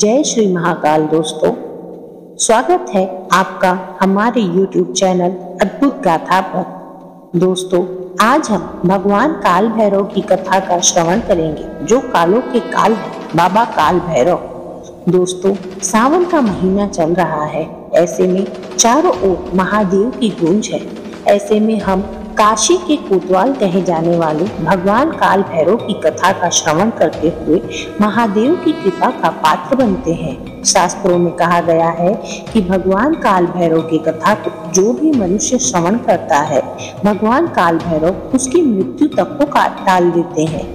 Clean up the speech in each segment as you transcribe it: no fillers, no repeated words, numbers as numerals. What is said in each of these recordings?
जय श्री महाकाल दोस्तों, स्वागत है आपका हमारे YouTube चैनल अद्भुत गाथा पर। दोस्तों, आज हम भगवान काल भैरव की कथा का श्रवण करेंगे, जो कालों के काल है, बाबा काल भैरव। दोस्तों, सावन का महीना चल रहा है, ऐसे में चारों ओर महादेव की गूंज है। ऐसे में हम काशी के कोतवाल कहे जाने वाले भगवान काल भैरव की कथा का श्रवण करते हुए महादेव की कृपा का पात्र बनते हैं। शास्त्रों में कहा गया है कि भगवान काल भैरव की कथा को जो भी मनुष्य श्रवण करता है, भगवान काल भैरव उसकी मृत्यु तक को टाल देते हैं।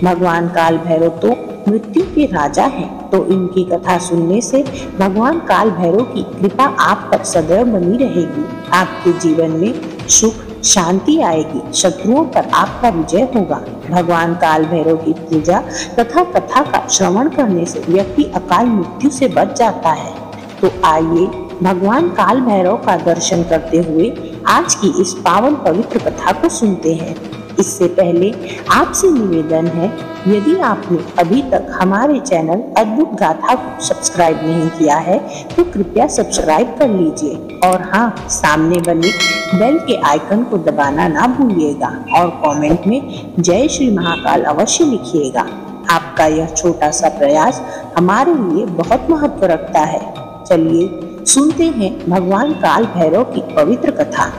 भगवान काल भैरव तो मृत्यु के राजा हैं, तो इनकी कथा सुनने से भगवान काल भैरव की कृपा आप पर सदैव बनी रहेगी। आपके जीवन में सुख शांति आएगी, शत्रुओं पर आपका विजय होगा। भगवान काल भैरव की पूजा तथा कथा का श्रवण करने से व्यक्ति अकाल मृत्यु से बच जाता है। तो आइए भगवान काल भैरव का दर्शन करते हुए आज की इस पावन पवित्र कथा को सुनते हैं। इससे पहले आपसे निवेदन है, यदि आपने अभी तक हमारे चैनल अद्भुत गाथा को सब्सक्राइब नहीं किया है तो कृपया सब्सक्राइब कर लीजिए और हाँ, सामने बने बेल के आइकन को दबाना ना भूलिएगा और कमेंट में जय श्री महाकाल अवश्य लिखिएगा। आपका यह छोटा सा प्रयास हमारे लिए बहुत महत्व रखता है। चलिए सुनते हैं भगवान काल भैरव की पवित्र कथा।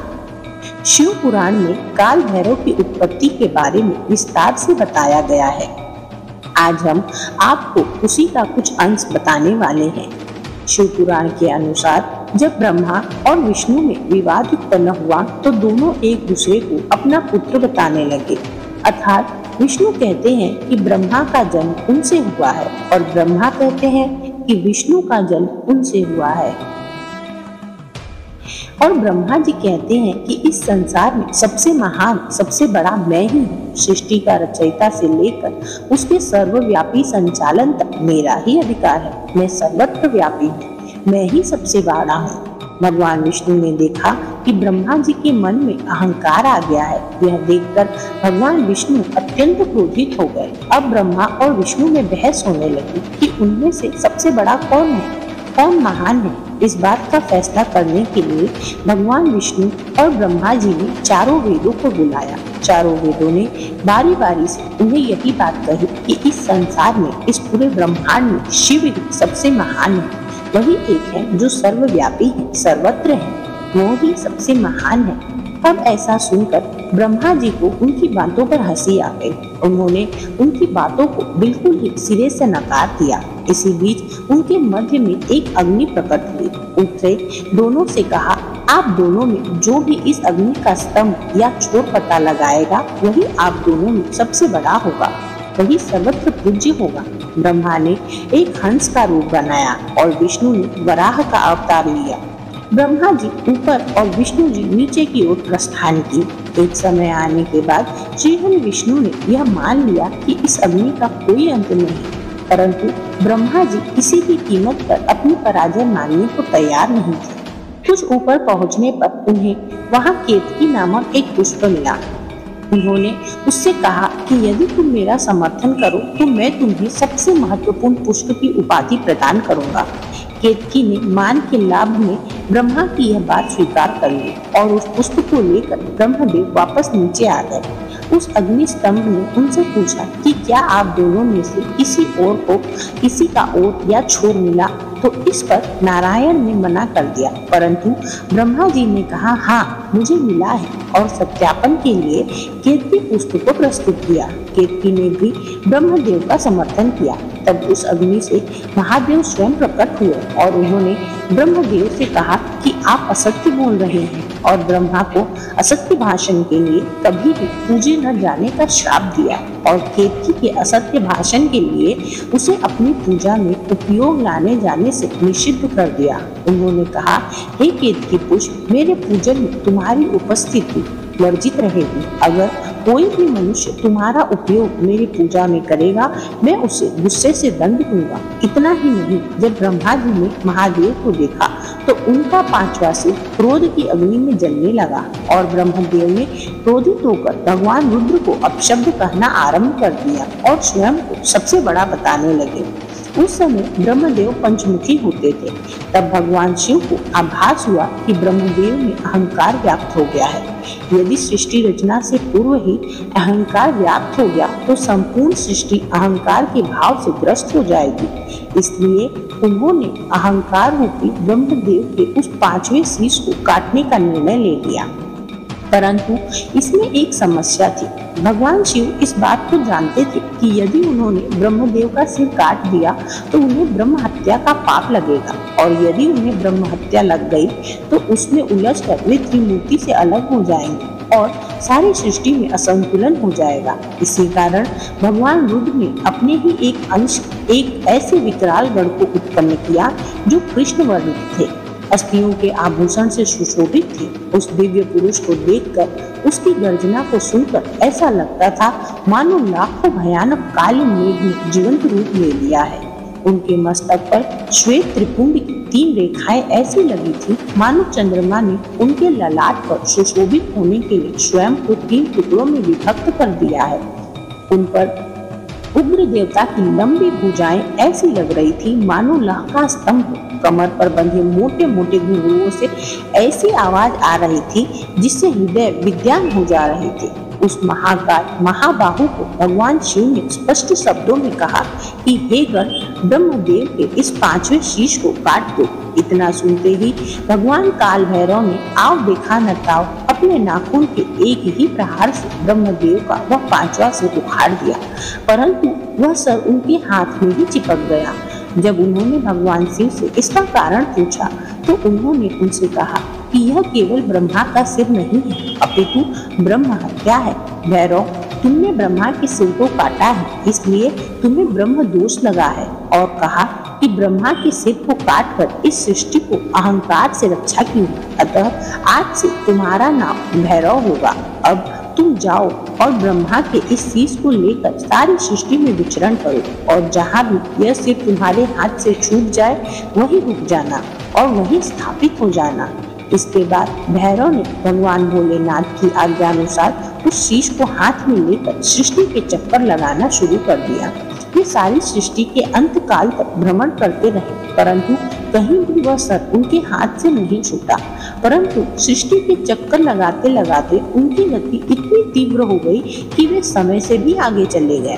शिव पुराण में काल भैरव की उत्पत्ति के बारे में विस्तार से बताया गया है। आज हम आपको उसी का कुछ अंश बताने वाले हैं। शिव पुराण के अनुसार जब ब्रह्मा और विष्णु में विवाद उत्पन्न हुआ तो दोनों एक दूसरे को अपना पुत्र बताने लगे। अर्थात विष्णु कहते हैं कि ब्रह्मा का जन्म उनसे हुआ है और ब्रह्मा कहते हैं कि विष्णु का जन्म उनसे हुआ है। और ब्रह्मा जी कहते हैं कि इस संसार में सबसे महान, सबसे बड़ा मैं ही हूँ। सृष्टि का रचयिता से लेकर उसके सर्वव्यापी संचालन तक मेरा ही अधिकार है। मैं सर्वत्र व्यापी हूँ, मैं ही सबसे बड़ा हूँ। भगवान विष्णु ने देखा कि ब्रह्मा जी के मन में अहंकार आ गया है। यह देखकर भगवान विष्णु अत्यंत क्रोधित हो गए। अब ब्रह्मा और विष्णु में बहस होने लगी कि उनमें से सबसे बड़ा कौन है, कौन महान है। इस बात का फैसला करने के लिए भगवान विष्णु और ब्रह्मा जी ने चारों वेदों को बुलाया। चारों वेदों ने बारी बारी से उन्हें यही बात कही कि इस संसार में, इस पूरे ब्रह्मांड में शिव ही सबसे महान है। वही एक है जो सर्वव्यापी है, सर्वत्र है, वो ही सबसे महान है। अब ऐसा सुनकर ब्रह्मा जी को उनकी बातों पर हंसी आ गई। उन्होंने उनकी बातों को बिल्कुल ही सिरे से नकार दिया। इसी बीच उनके मध्य में एक अग्नि प्रकट हुई। उठे दोनों से कहा, आप दोनों में जो भी इस अग्नि का स्तंभ या छोर पता लगाएगा, वही आप दोनों में सबसे बड़ा होगा, वही सर्वत्र पूज्य होगा। ब्रह्मा ने एक हंस का रूप बनाया और विष्णु ने वराह का अवतार लिया। ब्रह्मा जी ऊपर और विष्णु जी नीचे की ओर प्रस्थान की। एक समय आने के बाद श्रीहरि विष्णु ने यह मान लिया कि इस अग्नि का कोई अंत नहीं, परंतु ब्रह्मा जी किसी भी कीमत पर अपनी पराजय मानने को तैयार नहीं थे। कुछ ऊपर पहुंचने पर उन्हें वहां केतकी नामक एक पुष्प मिला। उन्होंने उससे कहा कि यदि तुम मेरा समर्थन करो तो मैं तुम्हें सबसे महत्वपूर्ण पुष्प की उपाधि प्रदान करूंगा। केतकी ने मान के लाभ में ब्रह्मा की यह बात स्वीकार कर ली और उस पुष्प को लेकर ब्रह्मदेव वापस नीचे आ गए। उस अग्नि स्तंभ ने उनसे पूछा कि क्या आप दोनों में से किसी और को किसी का ओट या छोर मिला, तो इस पर नारायण ने मना कर दिया, परंतु ब्रह्मा जी ने कहा, हाँ मुझे मिला है, और सत्यापन के लिए केतकी पुष्प को प्रस्तुत किया। केतकी ने भी ब्रह्मदेव का समर्थन किया। तब उस अग्नि से महादेव स्वयं प्रकट हुए और उन्होंने ब्रह्मदेव से कहा कि आप असत्य बोल रहे हैं, और ब्रह्मा को असत्य भाषण के लिए कभी भी पूजे न जाने का श्राप दिया और केतकी के असत्य भाषण के लिए उसे अपनी पूजा में उपयोग लाने जाने से निषिद्ध कर दिया। उन्होंने कहा, हे केतकी पुष्प, मेरे पूजन में तुम्हारी उपस्थिति वर्जित रहेगी। अगर कोई भी मनुष्य तुम्हारा उपयोग मेरी पूजा में करेगा, मैं उसे गुस्से से दंड दूंगा। इतना ही नहीं, जब ब्रह्मा जी ने महादेव को देखा तो उनका पांचवा सिर क्रोध की अग्नि में जलने लगा और ब्रह्मदेव ने क्रोधित होकर भगवान रुद्र को अपशब्द कहना आरंभ कर दिया और स्वयं को सबसे बड़ा बताने लगे। उस समय ब्रह्मदेव पंचमुखी होते थे। तब भगवान शिव को आभास हुआ कि ब्रह्मदेव में अहंकार व्याप्त हो गया है। यदि सृष्टि रचना से पूर्व ही अहंकार व्याप्त हो गया तो संपूर्ण सृष्टि अहंकार के भाव से ग्रस्त हो जाएगी। इसलिए उन्होंने अहंकार रूपी ब्रह्मदेव के उस 5वें शीश को काटने का निर्णय ले लिया। परंतु इसमें एक समस्या थी। भगवान शिव इस बात को जानते थे कि यदि उन्होंने ब्रह्मदेव का सिर काट दिया तो उन्हें ब्रह्म हत्या का पाप लगेगा, और यदि उन्हें ब्रह्म हत्या लग गई तो उसमें उलझकर वे त्रिमूर्ति से अलग हो जाएंगे और सारी सृष्टि में असंतुलन हो जाएगा। इसी कारण भगवान रुद्र ने अपने ही एक अंश एक ऐसे विकराल गण को उत्पन्न किया जो कृष्ण वर्णित थे, अस्थियों के आभूषण से सुशोभित थे। उस दिव्य पुरुष को देखकर, उसकी गर्जना को सुनकर ऐसा लगता था मानो लाखों भयानक काले मेघ ने जीवंत रूप ले लिया है। उनके मस्तक पर श्वेत त्रिपुंड की 3 रेखाएं ऐसी लगी थी मानो चंद्रमा ने उनके ललाट पर सुशोभित होने के लिए स्वयं को 3 टुकड़ों में विभक्त कर दिया है। उन पर उग्र देवता की लंबी भुजाएं ऐसी लग रही थी मानो लौह का स्तंभ। कमर पर बंधे मोटे मोटे घुंघरुओं से ऐसी आवाज आ रही थी जिससे हृदय विद्यान हो जा रहे थे। उस महाकाय महाबाहु को भगवान शिव ने स्पष्ट शब्दों में कहा कि हे गण, ब्रह्मदेव के इस 5वें शीश को काट दो। इतना सुनते ही भगवान काल भैरव ने आओ देखा न ताओ अपने नाखून के एक ही प्रहार से ब्रह्मदेव का वह 5वां सिर उखाड़ दिया, परंतु वह सर उनके हाथ में ही चिपक गया। जब उन्होंने भगवान शिव से इसका कारण पूछा तो उन्होंने उनसे कहा कि यह केवल ब्रह्मा का सिर नहीं है, अपितु ब्रह्म हत्या है। भैरव, तुमने ब्रह्मा के सिर को काटा है, इसलिए तुम्हें ब्रह्म दोष लगा है, और कहा कि ब्रह्मा के सिर को काटकर इस सृष्टि को अहंकार से रक्षा की। अतः आज से तुम्हारा नाम भैरव होगा। अब तुम जाओ और ब्रह्मा के इस शीश को लेकर सारी सृष्टि में विचरण करो, और जहाँ भी यह सिर तुम्हारे हाथ से छूट जाए वहीं रुक जाना और वहीं स्थापित हो जाना। इसके बाद भैरव ने भगवान भोलेनाथ की आज्ञानुसार उस शीश को हाथ में लेकर सृष्टि के चक्कर लगाना शुरू कर दिया। वे सारी सृष्टि के अंत काल तक भ्रमण करते रहे, परंतु कहीं भी वह सर उनके हाथ से नहीं छूटा। परंतु सृष्टि के चक्कर लगाते लगाते उनकी गति इतनी तीव्र हो गई कि वे समय से भी आगे चले गए।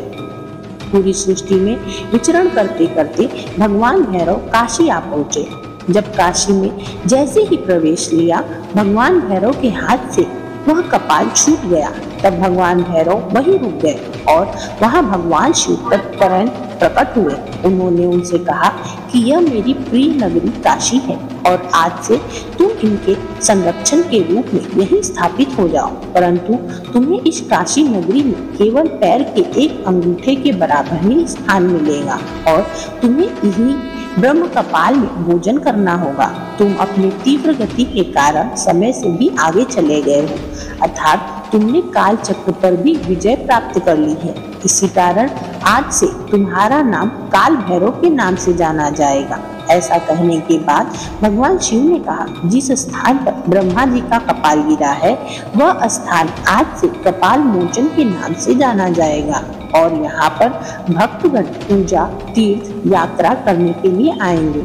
पूरी सृष्टि में विचरण करते करते भगवान भैरव काशी आ पहुँचे। जब काशी में जैसे ही प्रवेश लिया, भगवान भैरव के हाथ से वह कपाल छूट गया। तब भगवान भैरव वहीं रुक गए और वहां भगवान शिव तत्परन प्रकट हुए। उन्होंने उनसे कहा कि यह मेरी प्रिय नगरी काशी है और आज से तुम इनके संरक्षण के रूप में यहीं स्थापित हो जाओ, परंतु तुम्हें इस काशी नगरी में केवल पैर के एक अंगूठे के बराबर ही स्थान मिलेगा और तुम्हें यही ब्रह्म कपाल में भोजन करना होगा। तुम अपनी तीव्र गति के कारण समय से भी आगे चले गए हो, अर्थात तुमने काल चक्र पर भी विजय प्राप्त कर ली है। इसी कारण आज से तुम्हारा नाम काल भैरव के नाम से जाना जाएगा। ऐसा कहने के बाद भगवान शिव ने कहा, जिस स्थान पर ब्रह्मा जी का कपाल गिरा है वह स्थान आज से कपाल मोचन के नाम से जाना जाएगा और यहाँ पर भक्तगण पूजा तीर्थ यात्रा करने के लिए आएंगे।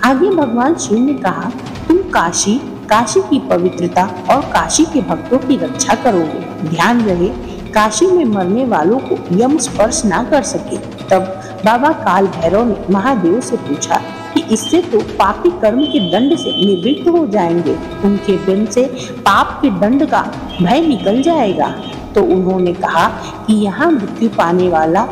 आगे भगवान शिव ने कहा, तुम काशी की पवित्रता और काशी के भक्तों की रक्षा करोगे। ध्यान रहे, काशी में मरने वालों को यम स्पर्श ना कर सके। तब बाबा काल भैरव ने महादेव से पूछा कि इससे तो पापी कर्म के दंड से निवृत्त हो जाएंगे, उनके दिन से पाप के दंड का भय निकल जाएगा। तो उन्होंने कहा कि यहाँ मृत्यु पाने वाला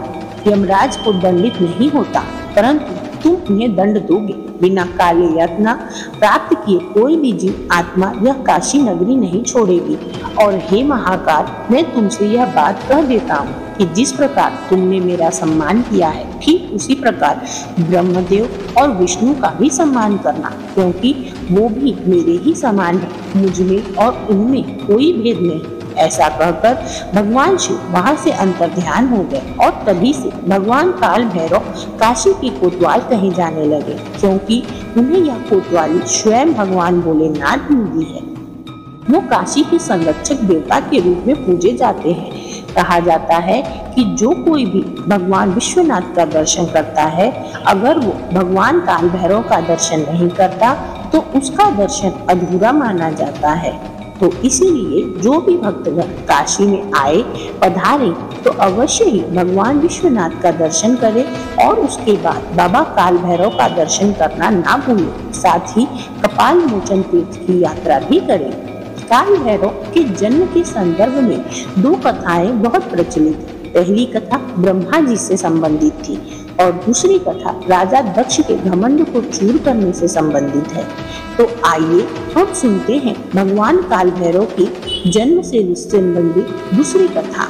यमराज को दंडित नहीं होता, परंतु तुम उन्हें दंड दोगे। बिना काले यातना प्राप्त किए कोई भी जीव आत्मा यह काशी नगरी नहीं छोड़ेगी। और हे महाकाल, मैं तुमसे यह बात कह देता हूँ कि जिस प्रकार तुमने मेरा सम्मान किया है, ठीक उसी प्रकार ब्रह्मदेव और विष्णु का भी सम्मान करना, क्योंकि वो भी मेरे ही समान है। मुझमें और उनमें कोई भेद नहीं। ऐसा कहकर भगवान शिव वहां से अंतर्ध्यान हो गए और तभी से भगवान काल भैरव काशी की कोतवाल कहे जाने लगे, क्योंकि उन्हें यह कोतवाली स्वयं भगवान भोलेनाथ ने दी है। वो काशी के संरक्षक देवता के रूप में पूजे जाते हैं। कहा जाता है कि जो कोई भी भगवान विश्वनाथ का दर्शन करता है, अगर वो भगवान काल भैरव का दर्शन नहीं करता तो उसका दर्शन अधूरा माना जाता है। तो इसीलिए जो भी भक्तगण काशी में आए पधारे तो अवश्य ही भगवान विश्वनाथ का दर्शन करें और उसके बाद बाबा काल भैरव का दर्शन करना ना भूलें। साथ ही कपाल मोचन तीर्थ की यात्रा भी करें। काल भैरव के जन्म के संदर्भ में दो कथाएं बहुत प्रचलित हैं। पहली कथा ब्रह्मा जी से संबंधित थी और दूसरी कथा राजा दक्ष के घमंड को चूर करने से संबंधित है। तो आइए हम सुनते हैं भगवान काल भैरव की जन्म से संबंधित दूसरी कथा।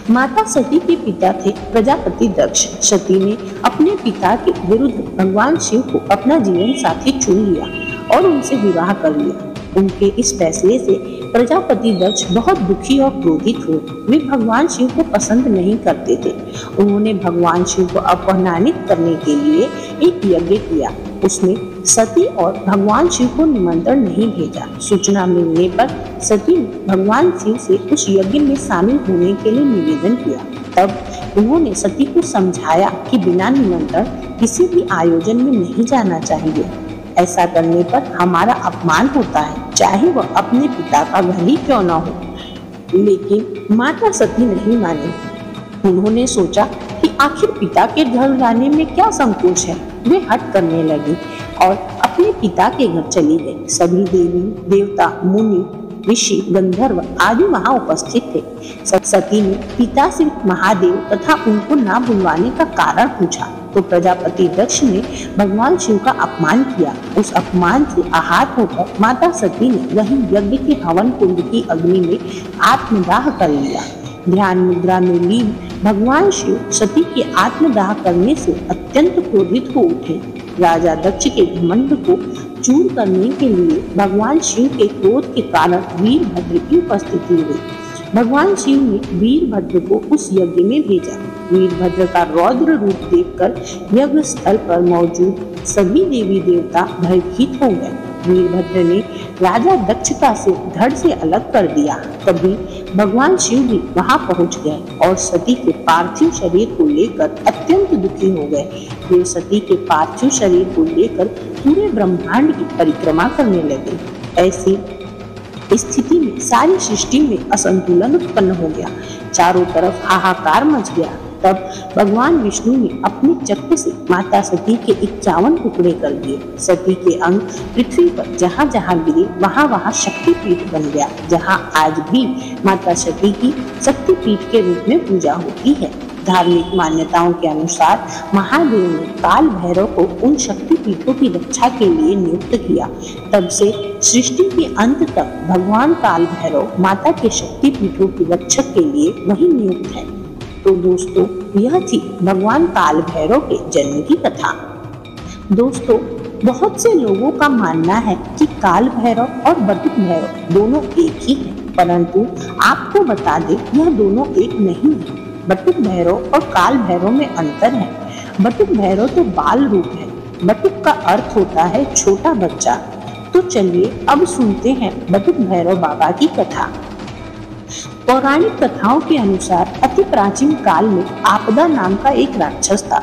माता सती के पिता थे प्रजापति दक्ष। सती ने अपने पिता के विरुद्ध भगवान शिव को अपना जीवन साथी चुन लिया और उनसे विवाह कर लिया। उनके इस फैसले से प्रजापति दक्ष बहुत दुखी और क्रोधित हुए। वे भगवान शिव को पसंद नहीं करते थे। उन्होंने भगवान शिव को अपमानित करने के लिए एक यज्ञ किया। उसमें सती और भगवान शिव को निमंत्रण नहीं भेजा। सूचना मिलने पर सती ने भगवान शिव से उस यज्ञ में शामिल होने के लिए निवेदन किया। तब उन्होंने सती को समझाया कि बिना निमंत्रण किसी भी आयोजन में नहीं जाना चाहिए। ऐसा करने पर हमारा अपमान होता है, चाहे वह अपने पिता का घर ही क्यों न हो। लेकिन माता सती नहीं मानी। उन्होंने सोचा कि आखिर पिता के घर जाने में क्या संकोच है। वे हट करने लगी और अपने पिता के घर चली गई। सभी देवी देवता मुनि ऋषि गंधर्व आदि वहां उपस्थित थे। सती ने पिता से महादेव तथा उनको ना बुलवाने का कारण पूछा तो प्रजापति दक्ष ने भगवान शिव का अपमान किया। उस अपमान से आहत होकर माता सती ने वही यज्ञ के हवन कुंड की अग्नि में आत्मदाह कर लिया। ध्यान मुद्रा में लीन भगवान शिव सती के आत्मदाह करने से अत्यंत क्रोधित हो उठे। राजा दक्ष के घमंड को चूर करने के लिए भगवान शिव के क्रोध के कारण वीरभद्र की उपस्थिति हुई। भगवान शिव ने वीरभद्र को उस यज्ञ में भेजा। वीरभद्र का रौद्र रूप देखकर यज्ञ स्थल पर मौजूद सभी देवी देवता भयभीत हो गए। वीरभद्र ने राजा दक्ष का सिर धड़ से अलग कर दिया। तभी भगवान शिव भी वहां पहुंच गए और सती के पार्थिव शरीर को लेकर अत्यंत दुखी हो गए। वे सती के पार्थिव शरीर को लेकर पूरे ब्रह्मांड की परिक्रमा करने लगे। ऐसी स्थिति में सारी सृष्टि में असंतुलन उत्पन्न हो गया। चारों तरफ हाहाकार मच गया। तब भगवान विष्णु ने अपने चक्र से माता सती के 51 टुकड़े कर दिए। सती के अंग पृथ्वी पर जहाँ जहाँ गिरे वहाँ वहाँ शक्तिपीठ बन गया, जहाँ आज भी माता सती की शक्तिपीठ के रूप में पूजा होती है। धार्मिक मान्यताओं के अनुसार महादेव ने काल भैरव को उन शक्तिपीठों की रक्षा के लिए नियुक्त किया। तब से सृष्टि के अंत तक भगवान काल भैरव माता के शक्तिपीठों की रक्षक के लिए वही नियुक्त है। तो दोस्तों, यह थी भगवान काल भैरव के जन्म की कथा। दोस्तों, बहुत से लोगों का मानना है कि काल भैरव और बटुक भैरव दोनों एक ही हैं, परंतु आपको बता दें यह दोनों एक नहीं है। बटुक भैरव और काल भैरव में अंतर है। बटुक भैरव तो बाल रूप है। बटुक का अर्थ होता है छोटा बच्चा। तो चलिए अब सुनते हैं बटुक भैरव बाबा की कथा। पौराणिक कथाओं के अनुसार अति प्राचीन काल में आपदा नाम का एक राक्षस था।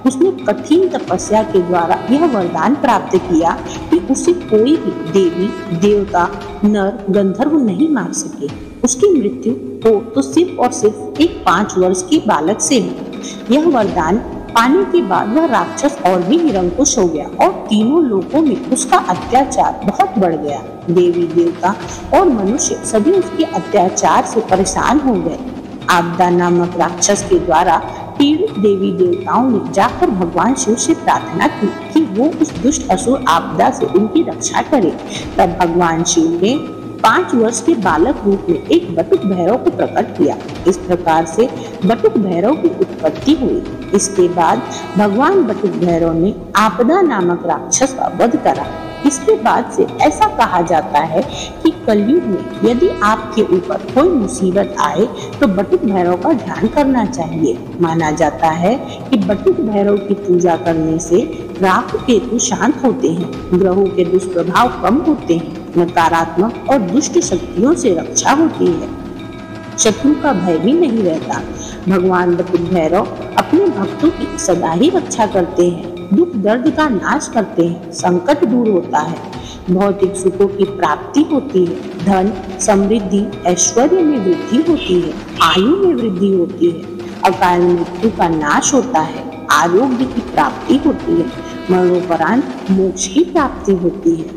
उसने कठिन तपस्या के द्वारा यह वरदान प्राप्त किया कि उसे कोई भी देवी देवता नर गंधर्व नहीं मार सके। उसकी मृत्यु हो तो सिर्फ और सिर्फ एक 5 वर्ष के बालक से हुई। यह वरदान पाने के बाद वह राक्षस और भी निरंकुश हो गया और तीनों लोकों में उसका अत्याचार बहुत बढ़ गया। देवी देवता और मनुष्य सभी उसके अत्याचार से परेशान हो गए। आपदा नामक राक्षस के द्वारा पीड़ित देवी देवताओं ने जाकर भगवान शिव से प्रार्थना की कि वो उस दुष्ट असुर आपदा से उनकी रक्षा करे। तब भगवान शिव ने 5 वर्ष के बालक रूप में एक बटुक भैरव को प्रकट किया। इस प्रकार से बटुक भैरव की उत्पत्ति हुई। इसके बाद भगवान बटुक भैरव ने आपदा नामक राक्षस का वध करा। इसके बाद से ऐसा कहा जाता है कि कलयुग में यदि आपके ऊपर कोई मुसीबत आए तो बटुक भैरव का ध्यान करना चाहिए। माना जाता है कि बटुक भैरव की पूजा करने से राहु केतु शांत होते हैं, ग्रहों के दुष्प्रभाव कम होते हैं, नकारात्मक और दुष्ट शक्तियों से रक्षा होती है। शत्रु का भय भी नहीं रहता। भगवान बटुक भैरव अपने भक्तों की सदा ही रक्षा करते हैं, दुख दर्द का नाश करते हैं, संकट दूर होता है, भौतिक सुखों की प्राप्ति होती है, धन समृद्धि ऐश्वर्य में वृद्धि होती है, आयु में वृद्धि होती है, अकाल मृत्यु का नाश होता है, आरोग्य की प्राप्ति होती है, मरणोपरांत मोक्ष की प्राप्ति होती है।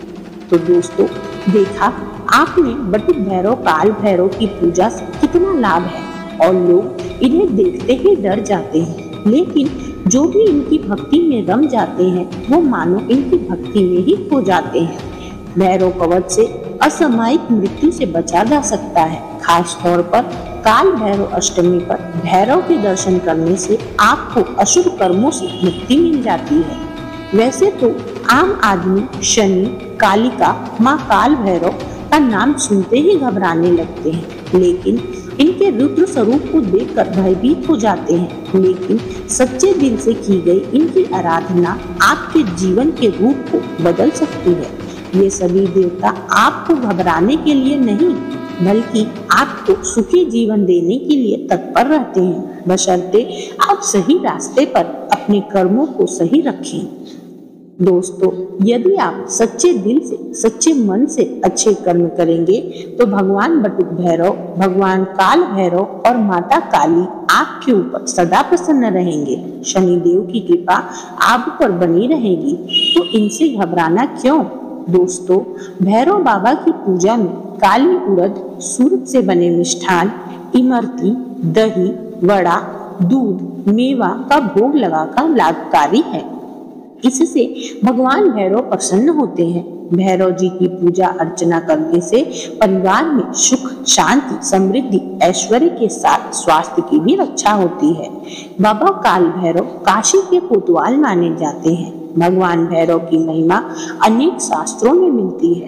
तो दोस्तों, देखा आपने बटुक भैरव काल भैरव की पूजा से कितना लाभ है, और लोग इन्हें देखते ही डर जाते हैं, लेकिन जो भी इनकी भक्ति में रम जाते हैं वो मानो इनकी भक्ति में ही खो जाते हैं। भैरव कवच से असामयिक मृत्यु से बचा जा सकता है। खास तौर पर काल भैरव अष्टमी पर भैरव के दर्शन करने से आपको अशुभ कर्मों से मुक्ति मिल जाती है। वैसे तो आम आदमी शनि, कालिका, माँ काल भैरव का नाम सुनते ही घबराने लगते हैं, लेकिन इनके रुद्र स्वरूप को देखकर भयभीत हो जाते हैं। लेकिन सच्चे दिल से की गई इनकी आराधना आपके जीवन के रूप को बदल सकती है। ये सभी देवता आपको घबराने के लिए नहीं, बल्कि आपको सुखी जीवन देने के लिए तत्पर रहते हैं, बशर्ते आप सही रास्ते पर अपने कर्मों को सही रखें। दोस्तों, यदि आप सच्चे दिल से, सच्चे मन से अच्छे कर्म करेंगे तो भगवान बटुक भैरव, भगवान काल भैरव और माता काली आपके ऊपर सदा प्रसन्न रहेंगे। शनिदेव की कृपा आप पर बनी रहेगी, तो इनसे घबराना क्यों। दोस्तों, भैरव बाबा की पूजा में काली उड़द, सूरज से बने मिष्ठान, इमरती, दही, वड़ा, दूध, मेवा का भोग लगाकर लाभकारी है। इससे भगवान भैरव प्रसन्न होते हैं। भैरव जी की पूजा अर्चना करने से परिवार में सुख, शांति, समृद्धि, ऐश्वर्य के साथ स्वास्थ्य की भी रक्षा होती है। बाबा काल भैरव काशी के कोतवाल माने जाते हैं। भगवान भैरव की महिमा अनेक शास्त्रों में मिलती है।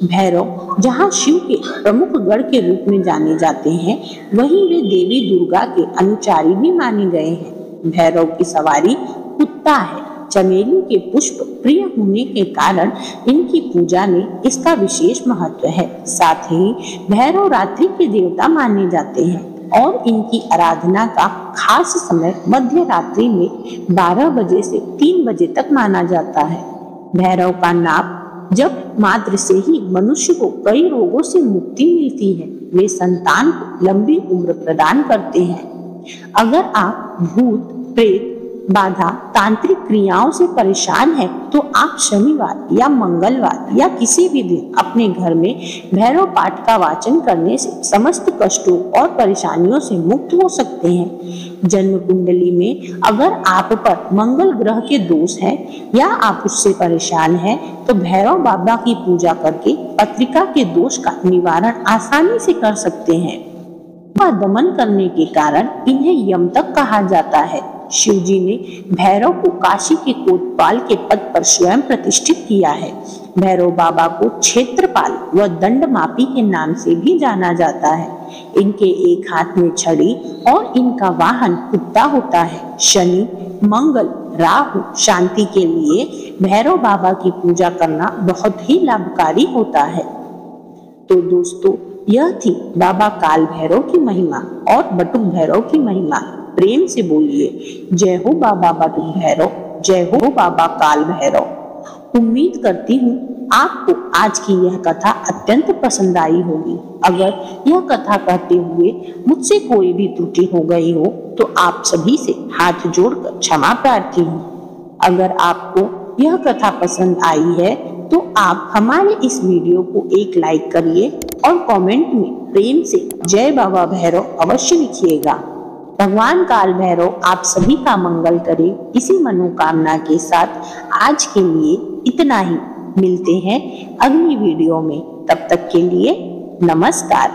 भैरव जहाँ शिव के प्रमुख गढ़ के रूप में जाने जाते हैं, वहीं वे देवी दुर्गा के अनुचारी भी माने गए हैं। भैरव की सवारी कुत्ता है। चमेली के पुष्प प्रिय होने के कारण इनकी पूजा में इसका विशेष महत्व है। साथ ही भैरव रात्रि के देवता माने जाते हैं और इनकी आराधना का खास समय मध्य रात्रि में 12 बजे से 3 बजे तक माना जाता है। भैरव का नाम जब मात्र से ही मनुष्य को कई रोगों से मुक्ति मिलती है। वे संतान को लंबी उम्र प्रदान करते हैं। अगर आप भूत, प्रेत, बाधा, तांत्रिक क्रियाओं से परेशान हैं, तो आप शनिवार या मंगलवार या किसी भी दिन अपने घर में भैरव पाठ का वाचन करने से समस्त कष्टों और परेशानियों से मुक्त हो सकते हैं। जन्म कुंडली में अगर आप पर मंगल ग्रह के दोष है या आप उससे परेशान हैं, तो भैरव बाबा की पूजा करके पत्रिका के दोष का निवारण आसानी से कर सकते हैं। दमन करने के कारण इन्हें यम तक कहा जाता है। शिव जी ने भैरव को काशी के कोतवाल के पद पर स्वयं प्रतिष्ठित किया है। भैरव बाबा को क्षेत्रपाल व दंडमापी के नाम से भी जाना जाता है। इनके एक हाथ में छड़ी और इनका वाहन कुत्ता होता है। शनि, मंगल, राहु शांति के लिए भैरव बाबा की पूजा करना बहुत ही लाभकारी होता है। तो दोस्तों, यह थी बाबा काल भैरव की महिमा और बटुक भैरव की महिमा। प्रेम से बोलिए, जय हो बाबा बटुक भैरव, जय हो बाबा काल भैरव। उम्मीद करती हूँ आपको आज की यह कथा अत्यंत पसंद आई होगी। अगर यह कथा कहते हुए मुझसे कोई भी त्रुटि हो गई हो तो आप सभी से हाथ जोड़कर क्षमा प्रार्थी हूँ। अगर आपको यह कथा पसंद आई है तो आप हमारे इस वीडियो को एक लाइक करिए और कमेंट में प्रेम से जय बाबा भैरव अवश्य लिखिएगा। भगवान काल भैरव आप सभी का मंगल करे, इसी मनोकामना के साथ आज के लिए इतना ही। मिलते हैं अगली वीडियो में, तब तक के लिए नमस्कार।